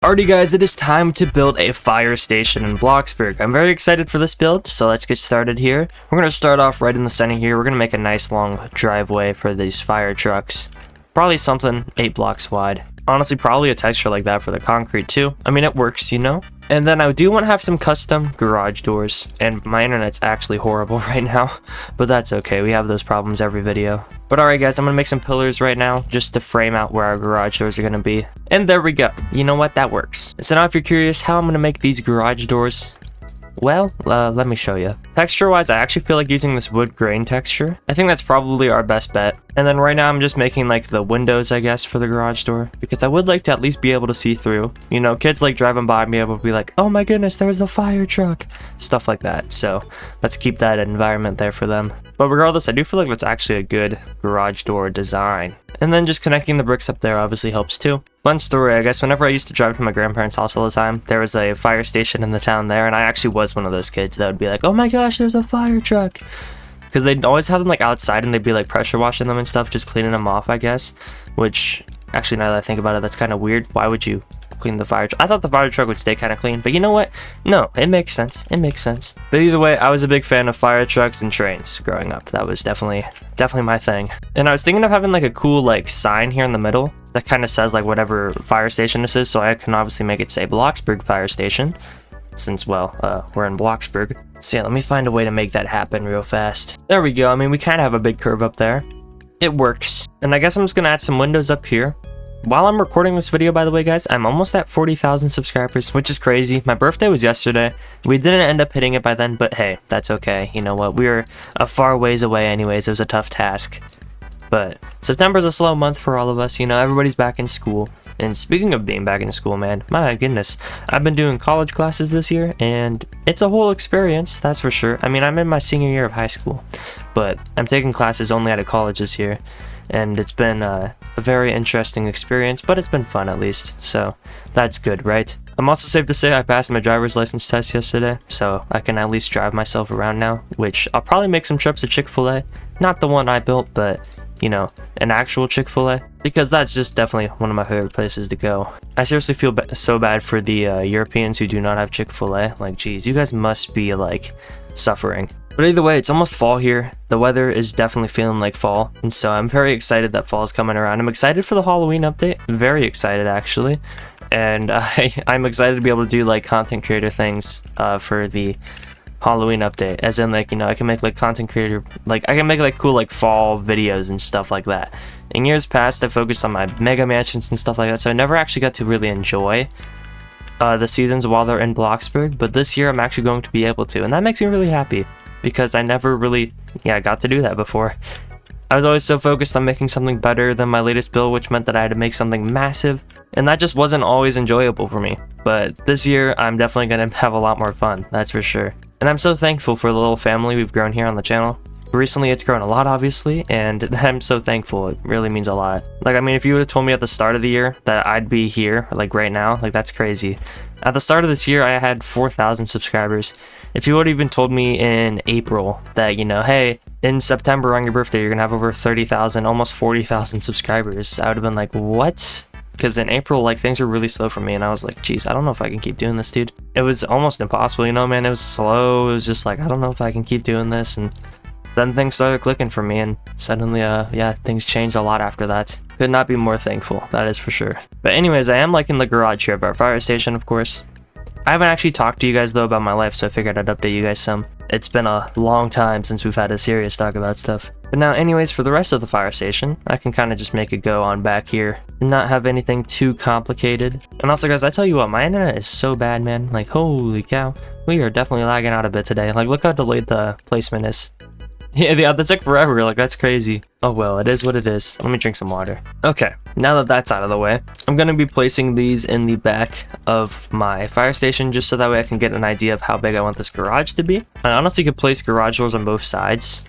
Alrighty guys, it is time to build a fire station in Bloxburg. I'm very excited for this build, so let's get started here. We're going to start off right in the center here. We're going to make a nice long driveway for these fire trucks. Probably something 8 blocks wide. Honestly, probably a texture like that for the concrete too. I mean, it works, you know? And then I do want to have some custom garage doors. And my internet's actually horrible right now, but that's okay. We have those problems every video. But alright guys, I'm going to make some pillars right now just to frame out where our garage doors are going to be. And there we go. You know what? That works. So now if you're curious how I'm going to make these garage doors, well, let me show you. Texture-wise, I actually feel like using this wood grain texture. I think that's probably our best bet. And then right now I'm just making like the windows, I guess, for the garage door. Because I would like to at least be able to see through. You know, kids like driving by and be able to be like, oh my goodness, there's the fire truck. Stuff like that. So let's keep that environment there for them. But regardless, I do feel like that's actually a good garage door design. And then just connecting the bricks up there obviously helps too. Fun story, I guess, whenever I used to drive to my grandparents' house all the time, there was a fire station in the town there, and I actually was one of those kids that would be like, oh my gosh, there's a fire truck. Because they'd always have them like outside and they'd be like pressure washing them and stuff, just cleaning them off, I guess. Which, actually now that I think about it, that's kind of weird. Why would you clean the fire truck? I thought the fire truck would stay kind of clean, but you know what? No, it makes sense. It makes sense. But either way, I was a big fan of fire trucks and trains growing up. That was definitely my thing. And I was thinking of having like a cool like sign here in the middle that kind of says like whatever fire station this is, so I can obviously make it say Bloxburg Fire Station, since, well, we're in Bloxburg. So yeah, let me find a way to make that happen real fast. There we go. I mean, we kind of have a big curve up there. It works. And I guess I'm just gonna add some windows up here. While I'm recording this video, by the way, guys, I'm almost at 40,000 subscribers, which is crazy. My birthday was yesterday. We didn't end up hitting it by then, but hey, that's okay. You know what? We were a far ways away anyways. It was a tough task. But September's a slow month for all of us. You know, everybody's back in school. And speaking of being back in school, man, my goodness, I've been doing college classes this year, and it's a whole experience, that's for sure. I mean, I'm in my senior year of high school, but I'm taking classes only out of college this year. And it's been a very interesting experience, but it's been fun at least, so that's good, right? I'm also safe to say I passed my driver's license test yesterday, so I can at least drive myself around now, which I'll probably make some trips to Chick-fil-A. Not the one I built, but, you know, an actual Chick-fil-A, because that's just definitely one of my favorite places to go. I seriously feel so bad for the Europeans who do not have Chick-fil-A. Like, geez, you guys must be, like, suffering. But either way, it's almost fall here. The weather is definitely feeling like fall, and so I'm very excited that fall is coming around. I'm excited for the Halloween update. Very excited, actually. And I'm excited to be able to do, like, content creator things for the Halloween update. As in, like, you know, I can make, like, content creator, like, I can make, like, cool, like, fall videos and stuff like that. In years past, I focused on my mega mansions and stuff like that, so I never actually got to really enjoy the seasons while they're in Bloxburg, but this year I'm actually going to be able to, and that makes me really happy. Because I never really, got to do that before. I was always so focused on making something better than my latest build, which meant that I had to make something massive, and that just wasn't always enjoyable for me. But this year, I'm definitely going to have a lot more fun, that's for sure. And I'm so thankful for the little family we've grown here on the channel. Recently, it's grown a lot, obviously, and I'm so thankful. It really means a lot. Like, I mean, if you would have told me at the start of the year that I'd be here, like right now, like that's crazy. At the start of this year, I had 4,000 subscribers. If you would have even told me in April that, you know, hey, in September on your birthday, you're gonna have over 30,000, almost 40,000 subscribers, I would have been like, what? Because in April, like, things were really slow for me, and I was like, geez, I don't know if I can keep doing this, dude. It was almost impossible, you know, man. It was slow. It was just like, I don't know if I can keep doing this, and then things started clicking for me, and suddenly, yeah, things changed a lot after that. Could not be more thankful, that is for sure. But anyways, I am liking the garage here of our fire station, of course. I haven't actually talked to you guys, though, about my life, so I figured I'd update you guys some. It's been a long time since we've had a serious talk about stuff. But now, anyways, for the rest of the fire station, I can kind of just make it go on back here and not have anything too complicated. And also, guys, I tell you what, my internet is so bad, man. Like, holy cow. We are definitely lagging out a bit today. Like, look how delayed the placement is. Yeah, that took forever, like, that's crazy. Oh well, it is what it is. Let me drink some water. Okay, now that that's out of the way, I'm gonna be placing these in the back of my fire station, just so that way I can get an idea of how big I want this garage to be. I honestly could place garage doors on both sides.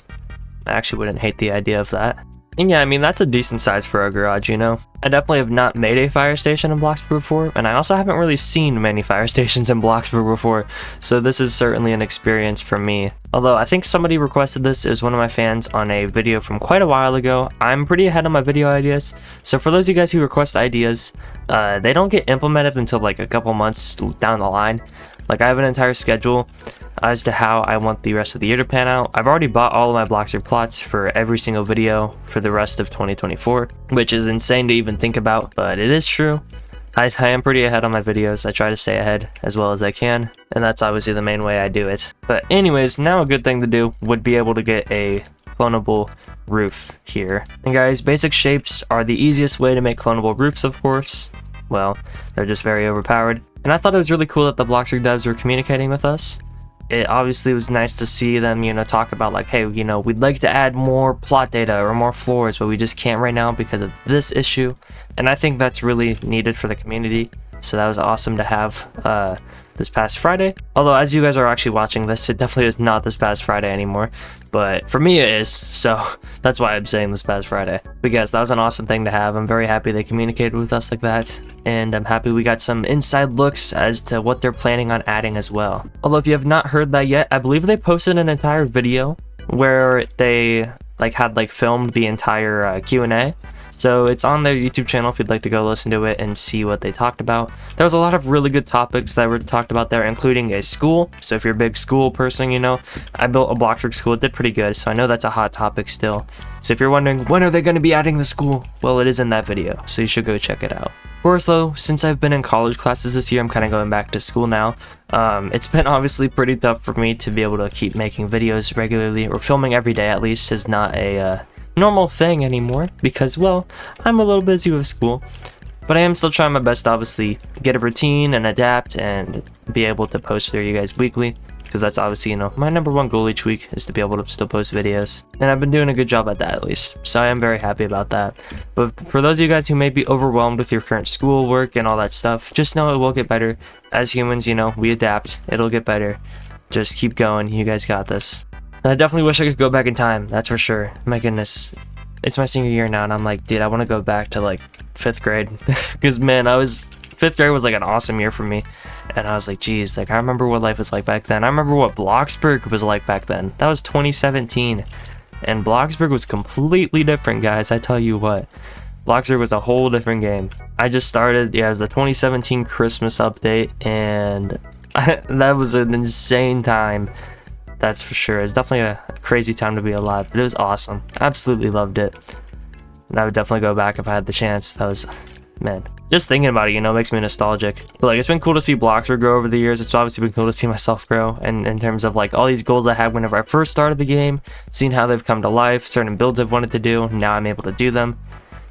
I actually wouldn't hate the idea of that. And yeah, I mean, that's a decent size for a garage, you know? I definitely have not made a fire station in Bloxburg before, and I also haven't really seen many fire stations in Bloxburg before, so this is certainly an experience for me. Although, I think somebody requested this. It was one of my fans on a video from quite a while ago. I'm pretty ahead on my video ideas, so for those of you guys who request ideas, they don't get implemented until like a couple months down the line. Like, I have an entire schedule as to how I want the rest of the year to pan out. I've already bought all of my Bloxburg plots for every single video for the rest of 2024, which is insane to even think about, but it is true. I am pretty ahead on my videos. I try to stay ahead as well as I can, and that's obviously the main way I do it. But anyways, now a good thing to do would be able to get a clonable roof here. And guys, basic shapes are the easiest way to make clonable roofs, of course. Well, they're just very overpowered. And I thought it was really cool that the Bloxburg devs were communicating with us. It obviously was nice to see them, you know, talk about like, hey, you know, we'd like to add more plot data or more floors, but we just can't right now because of this issue. And I think that's really needed for the community. So that was awesome to have this past Friday. Although, as you guys are actually watching this, it definitely is not this past Friday anymore. But for me, it is. So that's why I'm saying this past Friday. But guys, that was an awesome thing to have. I'm very happy they communicated with us like that. And I'm happy we got some inside looks as to what they're planning on adding as well. Although, if you have not heard that yet, I believe they posted an entire video where they had filmed the entire Q&A. So it's on their YouTube channel if you'd like to go listen to it and see what they talked about. There was a lot of really good topics that were talked about there, including a school. So if you're a big school person, you know, I built a Bloxburg school. It did pretty good, so I know that's a hot topic still. So if you're wondering, when are they going to be adding the school? Well, it is in that video, so you should go check it out. Of course, though, since I've been in college classes this year, I'm kind of going back to school now. It's been obviously pretty tough for me to be able to keep making videos regularly, or filming every day at least is not a normal thing anymore because, well, I'm a little busy with school. But I am still trying my best to obviously get a routine and adapt and be able to post for you guys weekly, because that's obviously, you know, my #1 goal each week is to be able to still post videos, and I've been doing a good job at that at least, so I am very happy about that. But for those of you guys who may be overwhelmed with your current school work and all that stuff, just know it will get better. As humans, you know, we adapt. It'll get better. Just keep going. You guys got this. And I definitely wish I could go back in time, that's for sure. My goodness, it's my senior year now, and I'm like, dude, I want to go back to like 5th grade, because man, 5th grade was like an awesome year for me. And I was like, geez, like I remember what life was like back then. I remember what Bloxburg was like back then. That was 2017. And Bloxburg was completely different, guys. I tell you what. Bloxburg was a whole different game. I just started, yeah, it was the 2017 Christmas update. And that was an insane time. That's for sure. It's definitely a crazy time to be alive. But it was awesome. Absolutely loved it. And I would definitely go back if I had the chance. That was, man. Just thinking about it, you know, makes me nostalgic. But like, it's been cool to see Bloxburg grow over the years. It's obviously been cool to see myself grow, and in terms of like all these goals I had whenever I first started the game, seeing how they've come to life, certain builds I've wanted to do, now I'm able to do them.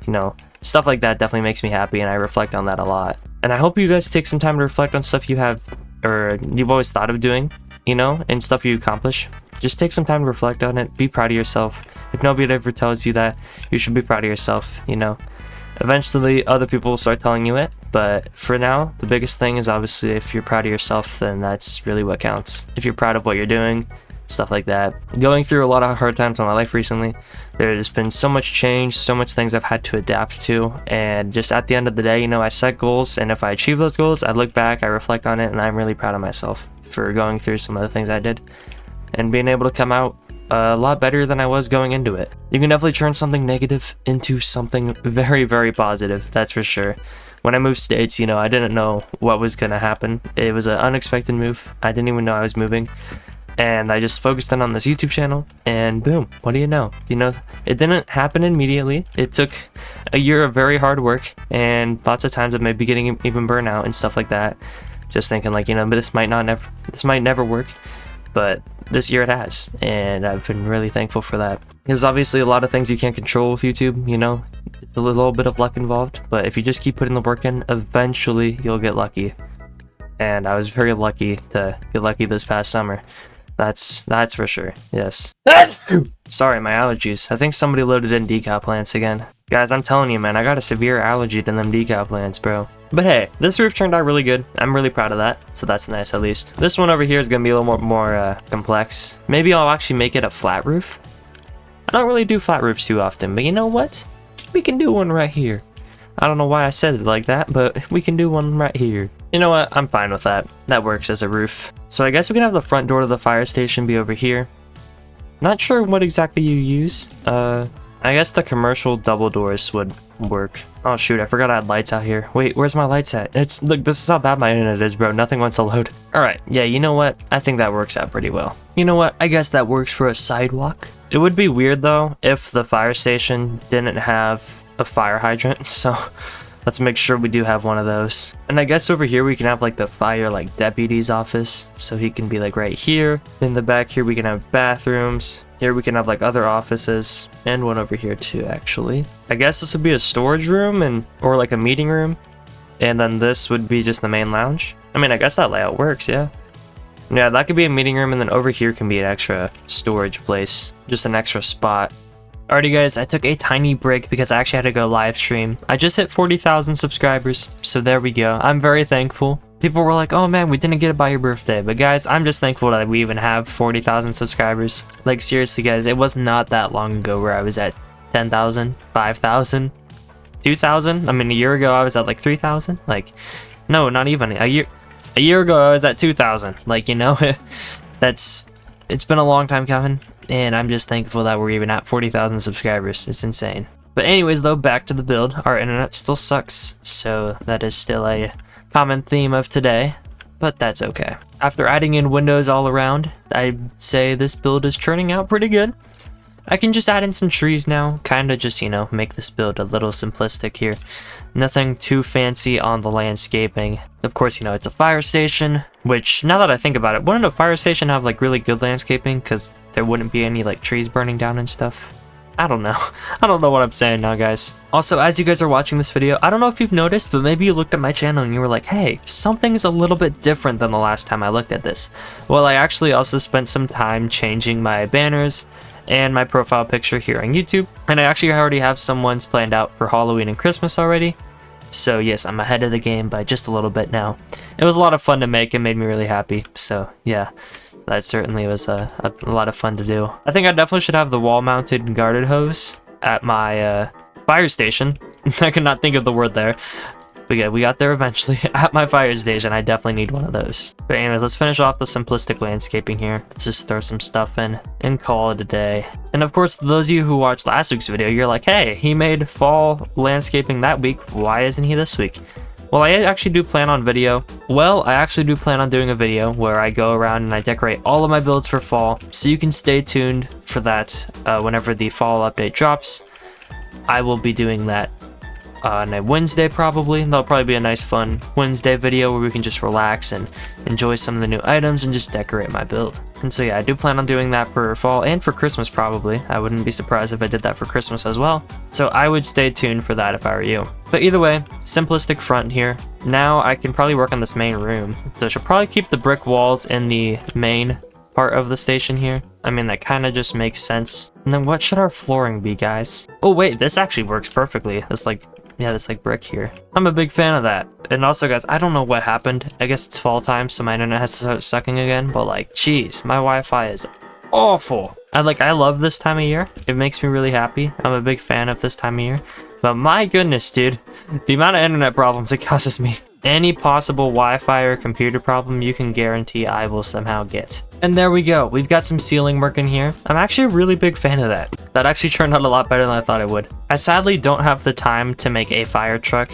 You know, stuff like that definitely makes me happy, and I reflect on that a lot. And I hope you guys take some time to reflect on stuff you have, or you've always thought of doing, you know, and stuff you accomplish. Just take some time to reflect on it. Be proud of yourself. If nobody ever tells you that, you should be proud of yourself, you know. Eventually, other people will start telling you it, but for now, the biggest thing is obviously if you're proud of yourself, then that's really what counts. If you're proud of what you're doing, stuff like that. Going through a lot of hard times in my life recently, there's been so much change, so much things I've had to adapt to, and just at the end of the day, you know, I set goals, and if I achieve those goals, I look back, I reflect on it, and I'm really proud of myself for going through some of the things I did, and being able to come out a lot better than I was going into it. You can definitely turn something negative into something very, very positive, that's for sure. When I moved states, you know, I didn't know what was gonna happen. It was an unexpected move. I didn't even know I was moving. And I just focused in on this YouTube channel, and boom, what do you know? You know, it didn't happen immediately. It took a year of very hard work, and lots of times of maybe getting even burnout and stuff like that. Just thinking like, you know, but this might never work. But this year it has, and I've been really thankful for that. There's obviously a lot of things you can't control with YouTube, you know, it's a little bit of luck involved, but if you just keep putting the work in, eventually you'll get lucky. And I was very lucky to get lucky this past summer. That's for sure, yes. Sorry, my allergies. I think somebody loaded in decal plants again. Guys, I'm telling you, man, I got a severe allergy to them decal plants, bro. But hey, this roof turned out really good. I'm really proud of that, so that's nice at least. This one over here is gonna be a little more complex. Maybe I'll actually make it a flat roof. I don't really do flat roofs too often, but you know what? We can do one right here. I don't know why I said it like that, but we can do one right here. You know what? I'm fine with that. That works as a roof. So I guess we can have the front door to the fire station be over here. Not sure what exactly you use. I guess the commercial double doors would work. Oh shoot, I forgot I had lights out here. Wait, where's my lights at? Look, this is how bad my internet is, bro. Nothing wants to load. Alright, yeah, you know what? I think that works out pretty well. You know what? I guess that works for a sidewalk. It would be weird though if the fire station didn't have a fire hydrant, so let's make sure we do have one of those. And I guess over here we can have like the fire like deputy's office, so he can be like right here. In the back here we can have bathrooms. Here we can have like other offices, and one over here too actually. I guess this would be a storage room or like a meeting room, and then this would be just the main lounge. I mean, I guess that layout works, yeah. Yeah, that could be a meeting room, and then over here can be an extra storage place, just an extra spot. Alrighty guys, I took a tiny break because I actually had to go live stream. I just hit 40,000 subscribers, so there we go. I'm very thankful. People were like, oh man, we didn't get it by your birthday. But guys, I'm just thankful that we even have 40,000 subscribers. Like seriously guys, it was not that long ago where I was at 10,000, 5,000, 2,000. I mean, a year ago I was at like 3,000. Like, no, not even. A year ago I was at 2,000. Like, you know, it's been a long time coming. And I'm just thankful that we're even at 40,000 subscribers. It's insane. But anyways though, back to the build. Our internet still sucks, so that is still a common theme of today, but that's okay. After adding in windows all around, I'd say this build is turning out pretty good. I can just add in some trees now, kinda just, you know, make this build a little simplistic here. Nothing too fancy on the landscaping. Of course, you know, it's a fire station, which, now that I think about it, wouldn't a fire station have like really good landscaping? Because there wouldn't be any like trees burning down and stuff. I don't know. I don't know what I'm saying now, guys. Also, as you guys are watching this video, I don't know if you've noticed, but maybe you looked at my channel and you were like, hey, something's a little bit different than the last time I looked at this. Well, I actually also spent some time changing my banners and my profile picture here on YouTube. And I actually already have some ones planned out for Halloween and Christmas already. So yes, I'm ahead of the game by just a little bit now. It was a lot of fun to make and made me really happy. So yeah. That certainly was a lot of fun to do. I think I definitely should have the wall-mounted guarded hose at my fire station. I could not think of the word there. But yeah, we got there eventually. At my fire station, I definitely need one of those. But anyway, let's finish off the simplistic landscaping here. Let's just throw some stuff in and call it a day. And of course, those of you who watched last week's video, you're like, hey, he made fall landscaping that week. Why isn't he this week? Well, I actually do plan on doing a video where I go around and I decorate all of my builds for fall, so you can stay tuned for that whenever the fall update drops. I will be doing that on a Wednesday probably. That'll probably be a nice fun Wednesday video where we can just relax and enjoy some of the new items and just decorate my build. And so yeah, I do plan on doing that for fall and for Christmas probably. I wouldn't be surprised if I did that for Christmas as well. So I would stay tuned for that if I were you. But either way, simplistic front here. Now I can probably work on this main room. So I should probably keep the brick walls in the main part of the station here. I mean, that kind of just makes sense. And then what should our flooring be, guys? Oh wait, this actually works perfectly. It's like, yeah, this like brick here. I'm a big fan of that. And also guys, I don't know what happened. I guess it's fall time, so my internet has to start sucking again. But like, geez, my Wi-Fi is awful. I love this time of year. It makes me really happy. I'm a big fan of this time of year. But my goodness, dude, the amount of internet problems it causes me. Any possible Wi-Fi or computer problem, you can guarantee I will somehow get. And there we go. We've got some ceiling work in here. I'm actually a really big fan of that. That actually turned out a lot better than I thought it would. I sadly don't have the time to make a fire truck,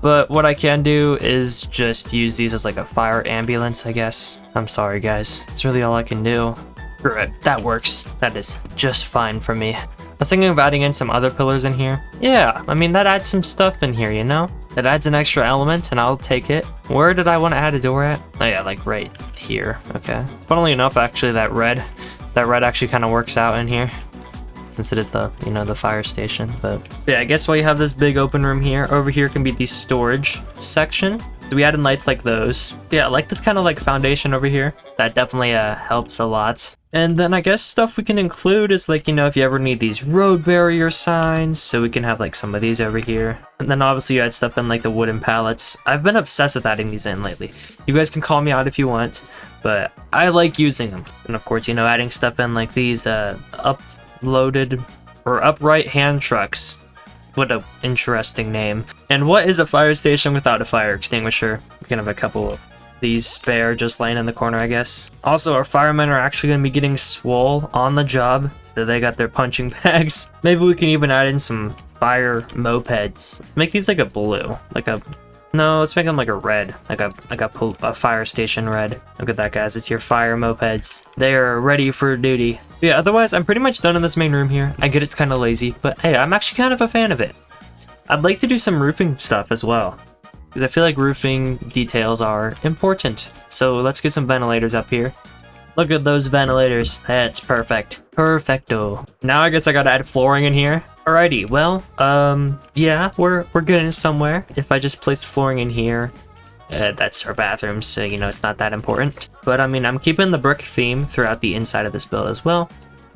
but what I can do is just use these as like a fire ambulance, I guess. I'm sorry, guys. That's really all I can do. Right, that works. That is just fine for me. I was thinking of adding in some other pillars in here. Yeah, I mean, that adds some stuff in here, you know? It adds an extra element, and I'll take it. Where did I want to add a door at? Oh yeah, like right here. Okay. Funnily enough, actually, that red actually kind of works out in here, since it is the, you know, the fire station. But yeah, I guess while you have this big open room here, over here can be the storage section. So we added lights like those. Yeah, I like this kind of like foundation over here. That definitely helps a lot. And then I guess stuff we can include is like, you know, if you ever need these road barrier signs, so we can have like some of these over here. And then obviously you add stuff in like the wooden pallets. I've been obsessed with adding these in lately. You guys can call me out if you want, but I like using them. And of course, you know, adding stuff in like these up loaded or upright hand trucks. What a interesting name. And what is a fire station without a fire extinguisher? We can have a couple of these spare just laying in the corner, I guess. Also, our firemen are actually going to be getting swole on the job, so they got their punching bags. Maybe we can even add in some fire mopeds. Make these like a blue, no, let's make them like a red, like a fire station red. Look at that, guys. It's your fire mopeds. They are ready for duty. But yeah, otherwise, I'm pretty much done in this main room here. I get it's kind of lazy, but hey, I'm actually kind of a fan of it. I'd like to do some roofing stuff as well, because I feel like roofing details are important. So let's get some ventilators up here. Look at those ventilators. That's perfect. Perfecto. Now I guess I gotta add flooring in here. Alrighty, well, yeah, we're getting somewhere. If I just place flooring in here, that's our bathroom, so, you know, it's not that important. But, I mean, I'm keeping the brick theme throughout the inside of this build as well,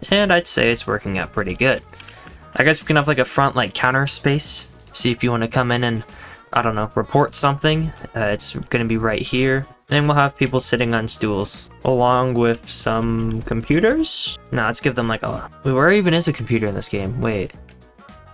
and I'd say it's working out pretty good. I guess we can have, like, a front, like, counter space. See if you want to come in and, I don't know, report something. It's gonna be right here. And we'll have people sitting on stools, along with some computers. No, let's give them, like, a... Wait, where even is a computer in this game? Wait.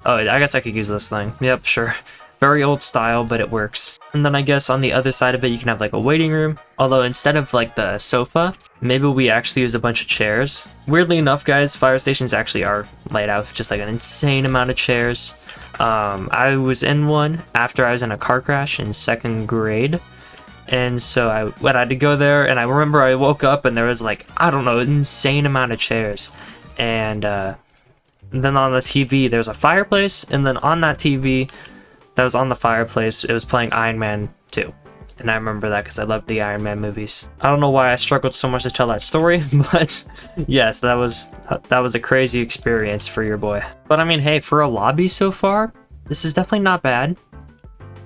Oh, I guess I could use this thing. Yep, sure. Very old style, but it works. And then I guess on the other side of it, you can have like a waiting room. Although instead of like the sofa, maybe we actually use a bunch of chairs. Weirdly enough, guys, fire stations actually are laid out with just like an insane amount of chairs. I was in one after I was in a car crash in 2nd grade. And so I had to go there, and I remember I woke up and there was like, I don't know, an insane amount of chairs. And, then on the TV, there's a fireplace, and then on that TV that was on the fireplace, it was playing Iron Man 2. And I remember that because I loved the Iron Man movies. I don't know why I struggled so much to tell that story, but yes, that was a crazy experience for your boy. But I mean, hey, for a lobby so far, this is definitely not bad.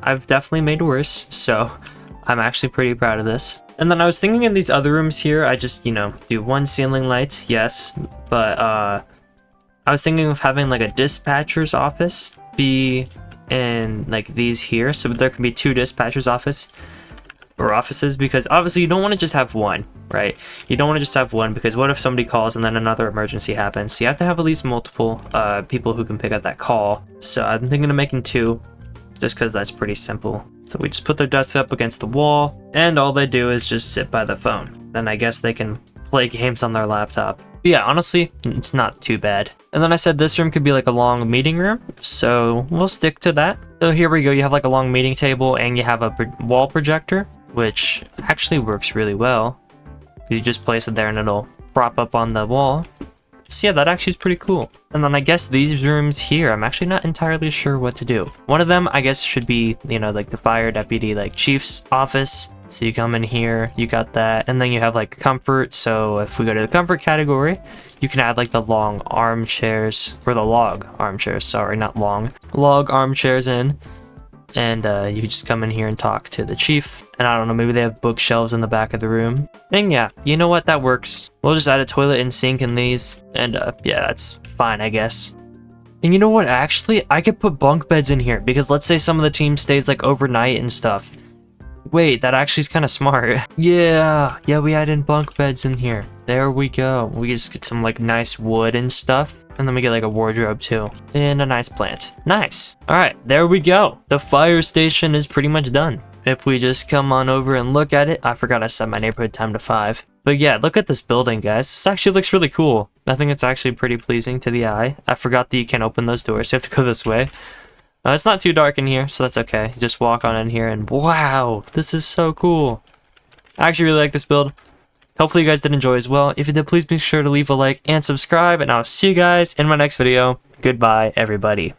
I've definitely made worse, so I'm actually pretty proud of this. And then I was thinking in these other rooms here, I just, you know, do one ceiling light, yes, but I was thinking of having like a dispatcher's office be in like these here, so there can be 2 dispatcher's offices, because obviously you don't want to just have one, right? You don't want to just have one, because what if somebody calls and then another emergency happens? So you have to have at least multiple people who can pick up that call. So I'm thinking of making 2, just because that's pretty simple. So we just put their desks up against the wall, and all they do is just sit by the phone. Then I guess they can play games on their laptop. But yeah, honestly, it's not too bad. And then I said this room could be like a long meeting room, so we'll stick to that. So here we go, you have like a long meeting table, and you have a wall projector, which actually works really well. You just place it there and it'll prop up on the wall. So yeah, that actually is pretty cool. And then I guess these rooms here, I'm actually not entirely sure what to do. One of them, I guess, should be, you know, like the fire deputy, like chief's office. So you come in here, you got that, and then you have like comfort. So if we go to the comfort category, you can add like the long armchairs, or the log armchairs, sorry, not long. Log armchairs in. And you can just come in here and talk to the chief. And I don't know, maybe they have bookshelves in the back of the room. And yeah, you know what, that works. We'll just add a toilet and sink in these. And yeah, that's fine, I guess. And you know what, actually, I could put bunk beds in here, because let's say some of the team stays like overnight and stuff. Wait, that actually is kind of smart. Yeah, we add in bunk beds in here. There we go. We just get some like nice wood and stuff. And then we get like a wardrobe too. And a nice plant. Nice. Alright, there we go. The fire station is pretty much done. If we just come on over and look at it. I forgot I set my neighborhood time to 5. But yeah, look at this building, guys. This actually looks really cool. I think it's actually pretty pleasing to the eye. I forgot that you can't open those doors. So you have to go this way. It's not too dark in here, so that's okay. You just walk on in here and wow, this is so cool. I actually really like this build. Hopefully you guys did enjoy as well. If you did, please be sure to leave a like and subscribe, and I'll see you guys in my next video. Goodbye, everybody.